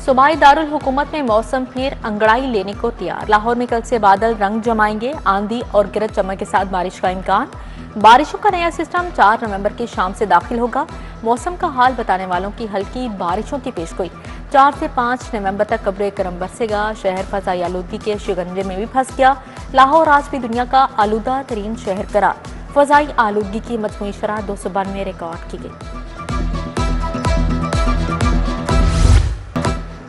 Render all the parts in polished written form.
सूबाई दारुल हुकूमत में मौसम फिर अंगड़ाई लेने को तैयार। लाहौर में कल से बादल रंग जमाएंगे, आंधी और गरज चमक के साथ बारिश का इम्कान। बारिशों का नया सिस्टम 4 नवंबर की शाम से दाखिल होगा। मौसम का हाल बताने वालों की हल्की बारिशों की पेशगोई। 4 से 5 नवंबर तक कब्र करम बरसेगा। शहर फजाई आलूदगी के शिकंजे में भी फंस गया। लाहौर आज भी दुनिया का आलूदा तरीन शहर करार। फजाई आलूदगी की मजमूई शरह 292 रिकॉर्ड की गई।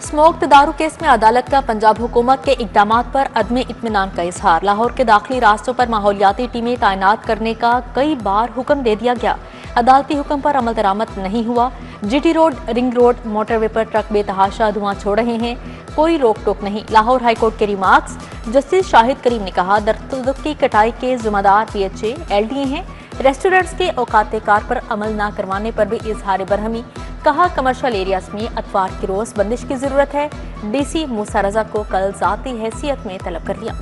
स्मोक्ड दारू केस में अदालत का पंजाब हुकूमत के इकदामात पर अदम इत्मीनान का इजहार। लाहौर के दाखिली रास्तों पर माहौलियाती टीमें तैनात करने का कई बार हुक्म दे दिया गया। अदालती हुक्म पर अमल दरामद नहीं हुआ। GT road, ring road, motorway पर ट्रक बेतहाशा धुआं छोड़ रहे हैं, कोई रोक टोक नहीं। लाहौर हाईकोर्ट के रिमार्क्स। जस्टिस शाहिद करीम ने कहा, दरख्तों की कटाई के जिम्मेदार पीएचए एलडीए हैं। रेस्टोरेंट्स के औकात कार पर अमल न करवाने पर भी इजहार बरहमी। कहा, कमर्शियल एरियाज में अतवार की रोज बंदिश की जरूरत है। डीसी मूसा रजा को कल जाती हैसियत में तलब कर लिया।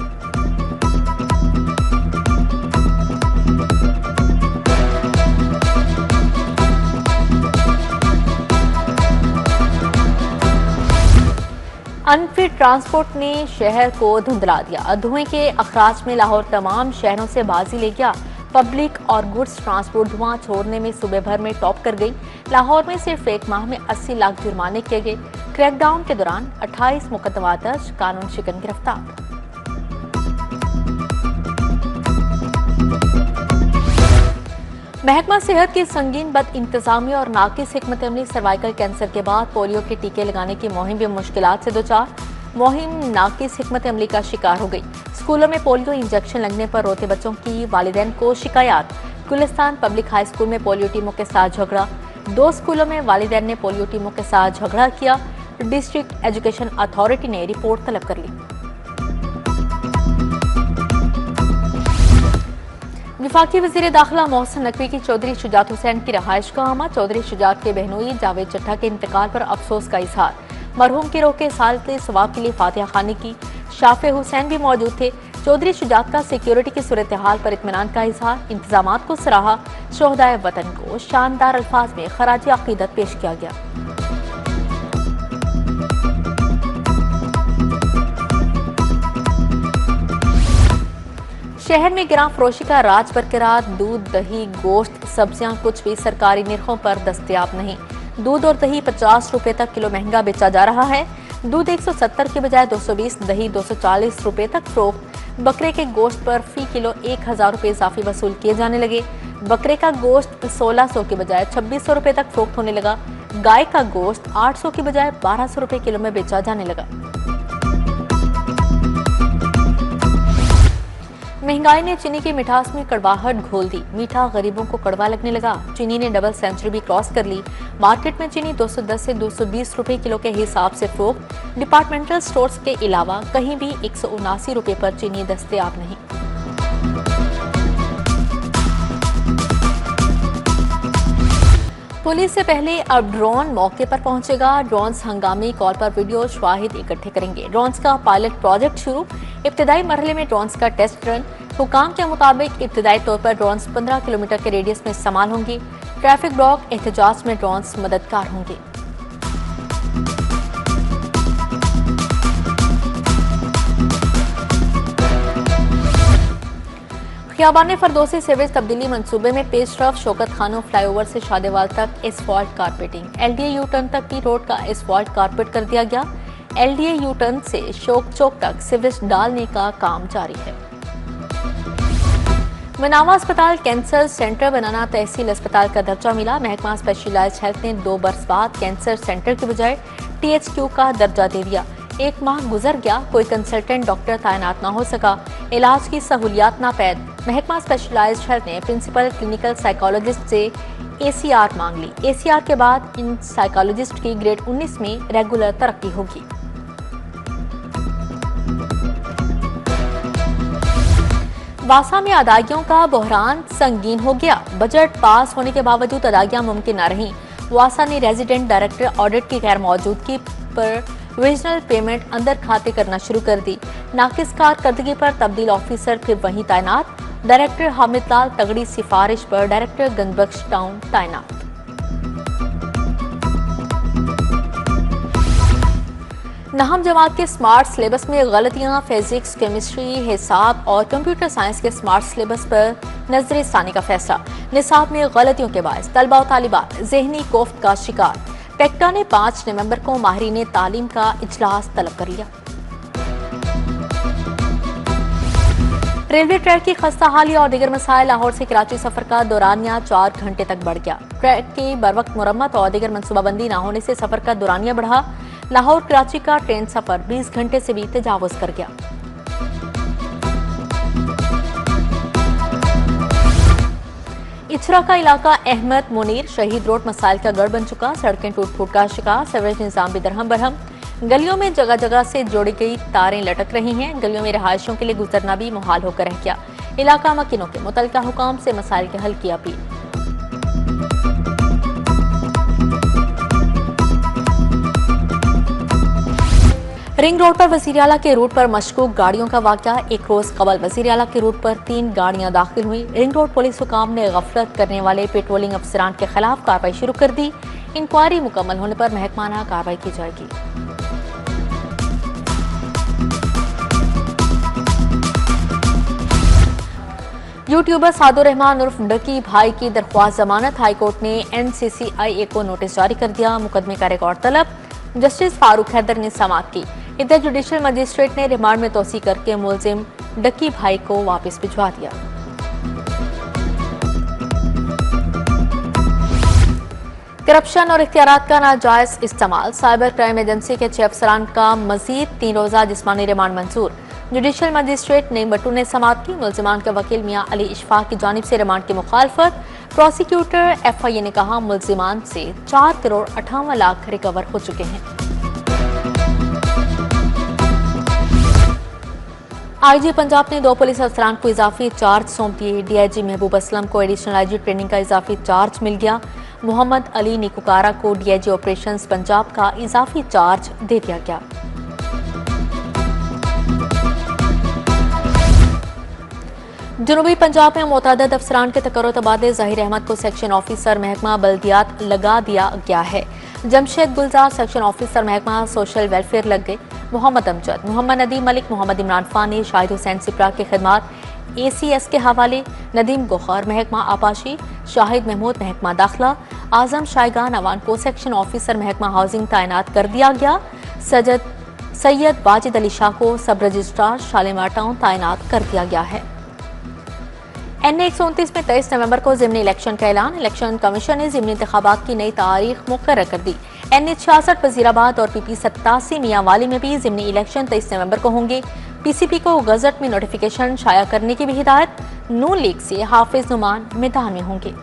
अनफिट ट्रांसपोर्ट ने शहर को धुंधला दिया। धुएं के अखराज में लाहौर तमाम शहरों से बाजी ले गया। पब्लिक और गुड्स ट्रांसपोर्ट धुआं छोड़ने में सूबे भर में टॉप कर गई। लाहौर में सिर्फ एक माह में 80 लाख जुर्माने किए गए। क्रैकडाउन के दौरान 28 मुकदमा दर्ज, कानून शिकन गिरफ्तार। महकमा सेहत की संगीन बद इंतजामी और नाकिस हिकमत अमली सर्वाइकल कैंसर के बाद पोलियो के टीके लगाने की मुहिम भी मुश्किलात से दो चार। मुहिम नाकिस हिकमत अमली का शिकार हो गई। स्कूलों में पोलियो इंजेक्शन लगने पर रोते बच्चों की वालिदैन को शिकायत। गुलिस्तान पब्लिक हाई स्कूल में पोलियो टीमों के साथ झगड़ा। 2 स्कूलों में वालिदैन ने पोलियो टीमों के साथ झगड़ा किया। डिस्ट्रिक्ट एजुकेशन अथॉरिटी ने रिपोर्ट तलब कर ली। वफाकी वज़ीर दाखिला मोहसिन नकवी की चौधरी शुजात हुसैन की रहायश का आमा। चौधरी शुजात के बहनोई जावेद चट्टा के इंतकाल पर अफसोस का इजहार। मरहूम की रूह के साल के सवाब के लिए फातिहा खानी की। शाफे हुसैन भी मौजूद थे। चौधरी शुजात का सिक्योरिटी की सूरत हाल पर इत्मीनान का इजहार। इंतजामात को सराहा। शोहदाए वतन को शानदार अल्फाज में खराज अकीदत पेश किया गया। शहर में गिरां फरोशी का राज बरकरार। दूध, दही, गोश्त, सब्जियां कुछ भी सरकारी निरखों पर दस्तयाब नहीं। दूध और दही 50 रुपए तक किलो महंगा बेचा जा रहा है। दूध 170 के बजाय 220, दही 240 रुपए तक फरोख्त। बकरे के गोश्त पर फी किलो 1000 रुपए इजाफी वसूल किए जाने लगे। बकरे का गोश्त 1600 के बजाय 2600 रुपए तक फरोख्त होने लगा। गाय का गोश्त 800 के बजाय 1200 रुपए किलो में बेचा जाने लगा। महंगाई ने चीनी की मिठास में कड़वाहट घोल दी। मीठा गरीबों को कड़वा लगने लगा। चीनी ने डबल सेंचुरी भी क्रॉस कर ली। मार्केट में चीनी 210 से 220 रुपए किलो के हिसाब से फरोख्त। डिपार्टमेंटल स्टोर्स के अलावा कहीं भी 179 रुपए पर चीनी दस्तयाब नहीं। पुलिस से पहले अब ड्रोन मौके पर पहुंचेगा। ड्रोन्स हंगामी कॉल पर वीडियो शवाहिद इकट्ठे करेंगे। ड्रोन्स का पायलट प्रोजेक्ट शुरू। इब्तिदाई मरहले में ड्रोन्स का टेस्ट रन। हुकाम के मुताबिक इब्तिदाई तौर पर ड्रोन्स 15 किलोमीटर के रेडियस में इस्तेमाल होंगे। ट्रैफिक ब्लॉक एहतजाज में ड्रोन्स मददगार होंगे। खियाबान फरदौसी सीवरेज तब्दीली मंसूबे में पेशरफ। शौकत खानों फ्लाईओवर से शादेवाल तक asphalt carpeting. LDA U turn तक की रोड का एसफॉल्ट कारपेट कर दिया गया। एलडीए यू टर्न से शोक चौक तक सीवरेज डालने का काम जारी है। मनावा अस्पताल कैंसर सेंटर बनाना तहसील अस्पताल का दर्जा मिला। महकमा स्पेशलाइज्ड हेल्थ ने 2 बरस बाद कैंसर सेंटर के बजाय टीएचक्यू का दर्जा दे दिया। 1 माह गुजर गया, कोई कंसल्टेंट डॉक्टर तैनात न हो सका। इलाज की सहूलियात नापैद। महकमा स्पेशलाइज्ड हेल्थ ने प्रिंसिपल क्लिनिकल साइकोलॉजिस्ट से एसीआर मांग ली। एसीआर के बाद इन साइकोलॉजिस्ट की ग्रेड 19 में रेगुलर तरक्की होगी। वासा में अदायगियों का बहरान संगीन हो गया। बजट पास होने के बावजूद अदायगियां मुमकिन न रहीं। वासा ने रेजिडेंट डायरेक्टर ऑडिट की गैर मौजूदगी पर प्रोविजनल पेमेंट अंदर खाते करना शुरू कर दी। नाकिस कारकर्दगी पर तब्दील ऑफिसर फिर वहीं तैनात। डायरेक्टर हामिद लाल तगड़ी सिफारिश पर डायरेक्टर गंजबख्श टाउन तैनात। नहम जमात के स्मार्ट सिलेबस में गलतियां, फिजिक्स, केमिस्ट्री, हिसाब और कंप्यूटर साइंस के स्मार्ट सिलेबस पर नजरसानी का फैसला। निसाब में गलतियों के बायस तलबा और तालिबात ज़हनी कोफ्त का शिकार। पेक्टा ने 5 नवंबर को माहिरीन तालीम का इजलास तलब कर लिया। रेलवे ट्रैक की खस्ता हाली और दीगर मसाइल। लाहौर से कराची सफर का दौरानिया 4 घंटे तक बढ़ गया। ट्रैक की बरवक्त मुरम्मत और दीगर मनसूबाबंदी न होने से सफर का दौरानिया बढ़ा। लाहौर कराची का ट्रेन सफर 20 घंटे से भी तजावुज कर गया। इचरा का इलाका अहमद मुनीर शहीद रोड मसाइल का गढ़ बन चुका। सड़कें टूट फूट का शिकार। सीवरेज निजाम भी दरहम बरहम। गलियों में जगह जगह से जोड़ी गई तारें लटक रही हैं। गलियों में रहायशियों के लिए गुजरना भी मुहाल होकर रह गया। इलाका मकीनों के मुतल्लिका हुकाम से मसाइल के हल की अपील। रिंग रोड पर वजीर-ए-आला के रूट पर मशकूक गाड़ियों का वाकया। एक रोज कबल वजीर-ए-आला के रूट पर 3 गाड़ियां दाखिल हुई। रिंग रोड पुलिस हुकाम ने गफलत करने वाले पेट्रोलिंग अफसरान के खिलाफ कार्रवाई शुरू कर दी। इंक्वायरी मुकम्मल होने पर महकमाना कार्रवाई की जाएगी। यूट्यूबर सादुर रहमान उर्फ डकी भाई की दरख्वास्त जमानत। हाईकोर्ट ने NCCIA को नोटिस जारी कर दिया। मुकदमे का रिकॉर्ड तलब जस्टिस फारूक हैदर ने समाअत की। इधर जुडिशल मजिस्ट्रेट ने रिमांड में तोसी करके मुलजिम डकी भाई को वापस भिजवा दिया। करप्शन और इख्तियारात का नाजायज इस्तेमाल। साइबर क्राइम एजेंसी के 6 अफसरान का मजीद 3 रोजा जिस्मानी रिमांड मंजूर। जुडिशल मजिस्ट्रेट नईम बट्टू ने समाअत की। मुलजिमान के वकील मियां अली इशफाक की जानिब से रिमांड की मुखालफत। प्रोसिक्यूटर FIA ने कहा मुलजिमान से 4 करोड़ 58 लाख रिकवर हो चुके हैं। IG पंजाब ने 2 पुलिस अफसरान को इजाफी चार्ज सौंप दिए। DIG महबूब असलम को एडिशनल IG ट्रेनिंग का इजाफी चार्ज मिल गया। मोहम्मद अली निकुकारा को DIG ऑपरेशंस पंजाब का इजाफी चार्ज दे दिया गया। जनूबी पंजाब में मुतअद्दिद अफसरान के तकर्रुर तबादले। ज़हीर अहमद को सेक्शन ऑफिसर महकमा बल्दियात लगा दिया गया है। जमशेद गुलजार सेक्शन ऑफिसर महकमा सोशल वेलफेयर लग गए। मोहम्मद अमजद, मोहम्मद नदीम मलिक, मोहम्मद इमरान फानी, शाहिद हुसैन सिप्रा की खिदमात ACS के हवाले। नदीम गोखर महकमा आपाशी, शाहिद महमूद महकमा दाखिला। आजम शायगान अवान को सेक्शन ऑफिसर महकमा हाउसिंग तैनात कर दिया गया। सैयद वाजिद अली शाह को सब रजिस्ट्रार शालीमार टाउन तैनात कर दिया गया है। NA 129 में 23 नवंबर को ज़िमनी इलेक्शन का ऐलान। इलेक्शन कमीशन ने ज़िमनी इंतखाबात की नई तारीख मुकर्रर कर दी। NA 66 वजीराबाद और PP 87 मियांवाली में भी ज़िमनी इलेक्शन 23 नवंबर को होंगे। PCP को गजट में नोटिफिकेशन शाया करने की भी हिदायत। नून लीग से हाफिज नुमान मैदान में होंगे।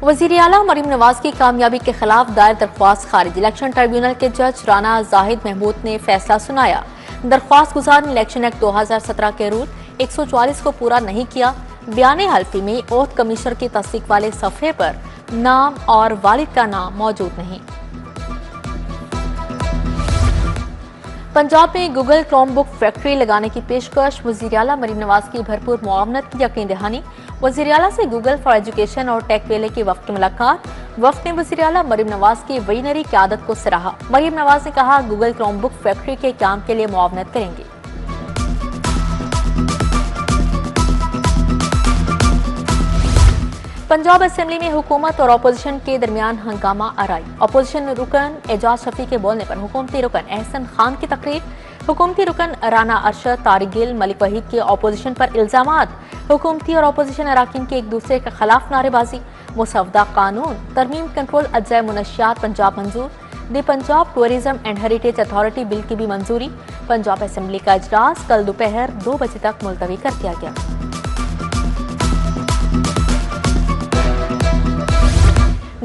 वज़ीर-ए-आला मरीम नवाज की कामयाबी के खिलाफ दायर दरख्वास्त खारिज। इलेक्शन ट्रिब्यूनल के जज राना जाहिद महमूद ने फैसला सुनाया। दरख्वास्त गुजार ने इलेक्शन एक्ट 2017 के रूल 144 को पूरा नहीं किया। बयान हल्फी में ओथ कमिश्नर की तस्दीक वाले सफ़े पर नाम और वालिद का नाम मौजूद नहीं। पंजाब में गूगल क्रोमबुक फैक्ट्री लगाने की पेशकश। वज़ीर-ए-आला मरीम नवाज की भरपूर मुआवनत की यकीन दहानी। वज़ीर-ए-आला से गूगल फॉर एजुकेशन और टेक वेले की वफ्द की मुलाकात। वफ्द ने वज़ीर-ए-आला मरीम नवाज की विजनरी क़यादत को सराहा। मरीम नवाज ने कहा गूगल क्रोमबुक फैक्ट्री के काम के लिए मुआवनत करेंगे। पंजाब असेंबली में हुकूमत और अपोजिशन के दरमियान हंगामा आराई। अपोजिशन रुकन एजाज शफी के बोलने पर हुकूमती रुकन एहसन खान की तकरीर। हुकूमती रुकन राना अरशद, तारिक गिल, मलिक वहीद के अपोजिशन पर इल्जामात। हुकूमती और अपोजिशन अराकीन के एक दूसरे के खिलाफ नारेबाजी। मुसवदा कानून तरमीम कंट्रोल अज्जाए मुनशियात पंजाब मंजूर। The Punjab tourism and heritage authority bill की भी मंजूरी। पंजाब असेंबली का इजलास कल दोपहर 2 बजे तक मुलतवी कर दिया गया।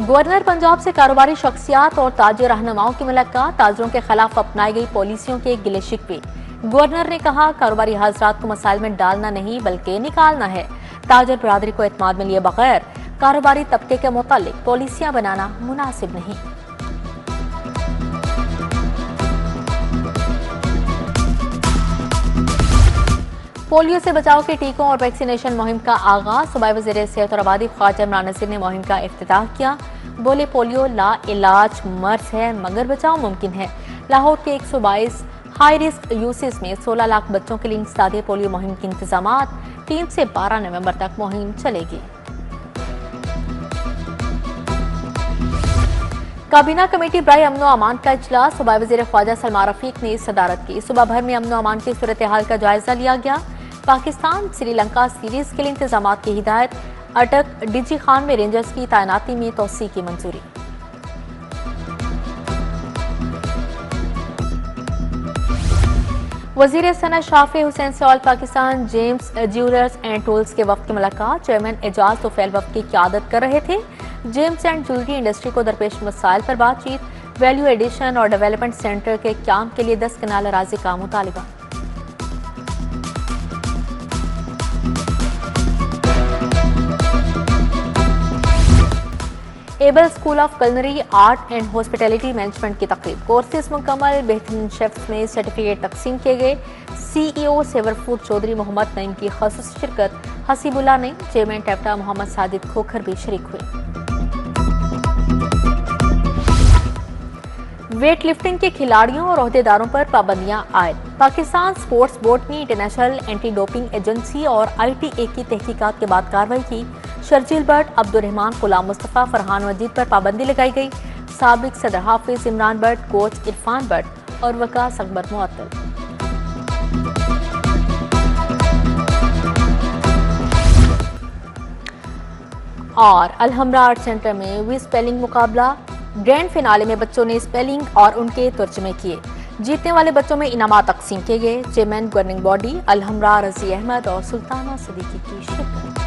गवर्नर पंजाब से कारोबारी शख्सियात और ताजिर रहनुमाओं की मुलाकात। ताजरों के खिलाफ अपनाई गई पॉलिसियों के गिले शिकवे। गवर्नर ने कहा कारोबारी हजरात को मसाइल में डालना नहीं बल्कि निकालना है। ताजर बरादरी को एतमाद में लिए बगैर कारोबारी तबके के मुतालिक पॉलिसियां बनाना मुनासिब नहीं। पोलियो से बचाव के टीकों और वैक्सीनेशन मुहिम का आगाज। सूबाई वज़ीर सेहत और आबादी ख्वाजा इमरान नसीर ने मुहिम का इफ्तिताह किया। बोले, पोलियो ला इलाज मर्ज है मगर बचाव मुमकिन है। लाहौर के 122 हाई रिस्क यूसीज में 16 लाख बच्चों के लिए इंसदादी पोलियो मुहिम के इंतजामात। 3 से 12 नवंबर तक मुहिम चलेगी। काबीना कमेटी बराए अमन अमान का इजलास। सूबाई वज़ीर ख्वाजा सलमान रफीक ने सदारत की। सुबह भर में अमन अमान की सूरत हाल का जायजा लिया गया। पाकिस्तान श्रीलंका सीरीज के लिए इंतजाम की हिदायत। अटक डीजी खान में रेंजर्स की तैनाती में तोसी की मंजूरी। वज़ीर सनअत शाफी हुसैन से all Pakistan James jewellers and tools के वक्त की मुलाकात। चेयरमैन एजाज तोफैल वक्त की क़यादत कर रहे थे। जेम्स एंड ज्वेलरी इंडस्ट्री को दरपेश मसाइल पर बातचीत। वैल्यू एडिशन और डेवलपमेंट सेंटर के क्याम के लिए 10 कनाल अराजी का मुतालिबा। Able school of culinary art and hospitality management की तकरीब। कोर्सेज मुकम्मल, बेहतरीन शेफ्स में सर्टिफिकेट तकसीम किए गए। CEO Savour Food Chaudhry Mohammad Naeem की खासूस शिरकत। हसीबुल्ला नईम, चेयरमैन टैप्टा मोहम्मद साजिद खोखर भी शरीक हुए। वेट लिफ्टिंग के खिलाड़ियों और ओहदेदारों पर पाबंदियां आयद। पाकिस्तान स्पोर्ट्स बोर्ड ने इंटरनेशनल एंटी डोपिंग एजेंसी और ITA की तहकीकात के बाद कार्रवाई की। शर्जील भट्ट, अब्दुर्रहमान, गुलाम मुस्तफा, फरहान मजीद पर पाबंदी लगाई गई। साबिक सदर हाफिज इमरान भट्ट, कोच इरफान भट्ट और वकास अकबर मुअत्तल। और अलहमरा आर्ट सेंटर में हुई स्पेलिंग मुकाबला। ग्रैंड फिनाले में बच्चों ने स्पेलिंग और उनके तर्जुमे किए। जीतने वाले बच्चों में इनामात तकसीम किए गए। चेयरमैन गवर्निंग बॉडी अलहमरा रजी अहमद और सुल्ताना सदीकी की शिरकत।